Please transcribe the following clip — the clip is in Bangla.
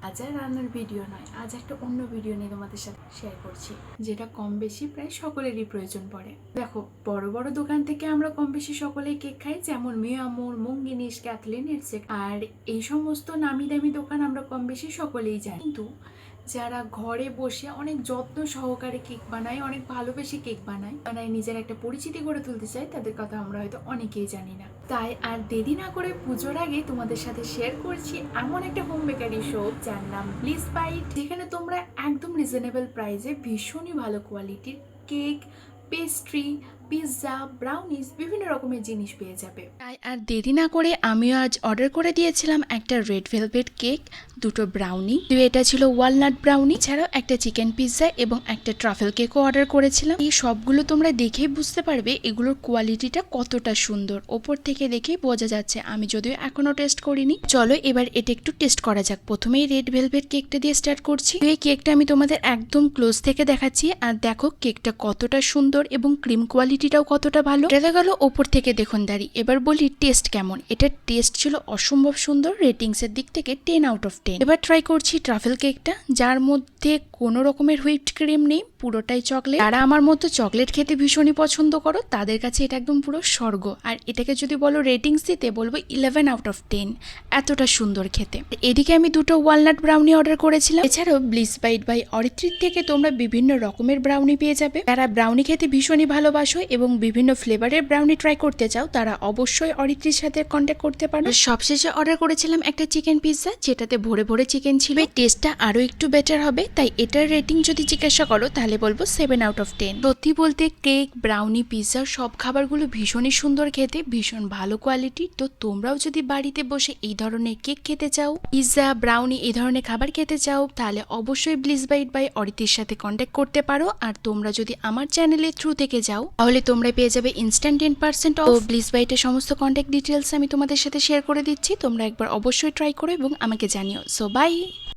আজ আর রান্নার ভিডিও নয়, আজ একটা অন্য ভিডিও নিয়ে তোমাদের সাথে শেয়ার করছি, যেটা কম বেশি প্রায় সকলেরই প্রয়োজন পড়ে। দেখো, বড় বড় দোকান থেকে আমরা কম বেশি সকলেই কেক খাই, যেমন মিয়ামোর, মঙ্গিনিস, ক্যাথলিন এটসেট্রা। আর এই সমস্ত নামি দামি দোকান আমরা কম বেশি সকলেই জানি, কিন্তু যারা ঘরে বসে অনেক যত্ন সহকারে কেক বানায়, অনেক ভালোবেসে কেক বানায়, নিজের একটা পরিচিতি গড়ে তুলতে চায়, তাদের কথা আমরা হয়তো অনেকেই জানি না। তাই আর দেরি না করে পুজোর আগে তোমাদের সাথে শেয়ার করছি এমন একটা হোম বেকারি শপ যার নাম ব্লিস বাইট, যেখানে তোমরা একদম রিজনেবল প্রাইসে ভীষণই ভালো কোয়ালিটির কেক, পেস্ট্রি, পিৎজা, ব্রাউনিজ, বিভিন্ন রকমের জিনিস পেয়ে যাবে। তাই আর দেরি না করে আমিও আজ অর্ডার করে দিয়েছিলাম একটা রেড ভেলভেট কেক, দুটো ব্রাউনি, এটা ছিল ওয়ালনাট ব্রাউনি, ছাড়াও একটা চিকেন পিৎজা এবং একটা ট্রাফেল কেকও অর্ডার করেছিলাম। এই সবগুলো তোমরা দেখেই বুঝতে পারবে এগুলোর কোয়ালিটিটা কতটা সুন্দর, ওপর থেকে দেখেই বোঝা যাচ্ছে। আমি যদিও এখনো টেস্ট করিনি, চলো এবার এটা একটু টেস্ট করা যাক। প্রথমেই রেড ভেলভেট কেকটা দিয়ে স্টার্ট করছি। এই কেকটা আমি তোমাদের একদম ক্লোজ থেকে দেখাচ্ছি, আর দেখো কেকটা কতটা সুন্দর এবং ক্রিম কোয়ালিটিটাও কতটা ভালো। এটা গেল ওপর থেকে দেখুন দাঁড়িয়ে। এবার বলি টেস্ট কেমন। এটার টেস্ট ছিল অসম্ভব সুন্দর, রেটিংস এর দিক থেকে 10 আউট অফ 10। এবার ট্রাই করছি ট্রাফেল কেকটা, যার মধ্যে কোনো রকমের হুইপড ক্রিম নেই, পুরোটাই চকলেট। যারা আমার মতো চকলেট খেতে ভীষণই পছন্দ করো তাদের কাছে এটা একদম পুরো স্বর্গ। আর এটাকে যদি বলো রেটিংস দিতে, বলবো 11 আউট অফ 10, এতটা সুন্দর খেতে। এদিকে আমি দুটো ওয়ালনাট ব্রাউনি অর্ডার করেছিলাম। এছাড়াও ব্লিস বাইট বাই অরিত্রির থেকে তোমরা বিভিন্ন রকমের ব্রাউনি পেয়ে যাবে। যারা ব্রাউনি খেতে ভীষণই ভালোবাসো এবং বিভিন্ন ফ্লেভারের ব্রাউনি ট্রাই করতে চাও, তারা অবশ্যই অরিত্রির সাথে কন্ট্যাক্ট করতে পারো। সবশেষে অর্ডার করেছিলাম একটা চিকেন পিৎজা, যেটাতে ভরে ভরে চিকেন ছিল। টেস্টটা আরো একটু বেটার হবে, তাই এটার রেটিং যদি জিজ্ঞাসা করো তাহলে বলবো 7 আউট অফ 10। সত্যি বলতে কেক, ব্রাউনি, পিৎজা সব খাবারগুলো ভীষণই সুন্দর খেতে, ভীষণ ভালো কোয়ালিটি। তো তোমরাও যদি বাড়িতে বসে এই ধরনের কেক খেতে চাও, পিৎজা, ব্রাউনি এই ধরনের খাবার খেতে চাও, তাহলে অবশ্যই ব্লিস বাইট বাই অরিত্রির সাথে কন্ট্যাক্ট করতে পারো। আর তোমরা যদি আমার চ্যানেলের থ্রু থেকে যাও, তাহলে তোমরা পেয়ে যাবে ইনস্ট্যান্ট 10% অফ। ব্লিস বাইটের সমস্ত কন্ট্যাক্ট ডিটেলস আমি তোমাদের সাথে শেয়ার করে দিচ্ছি, তোমরা একবার অবশ্যই ট্রাই করো এবং আমাকে জানিও। So by.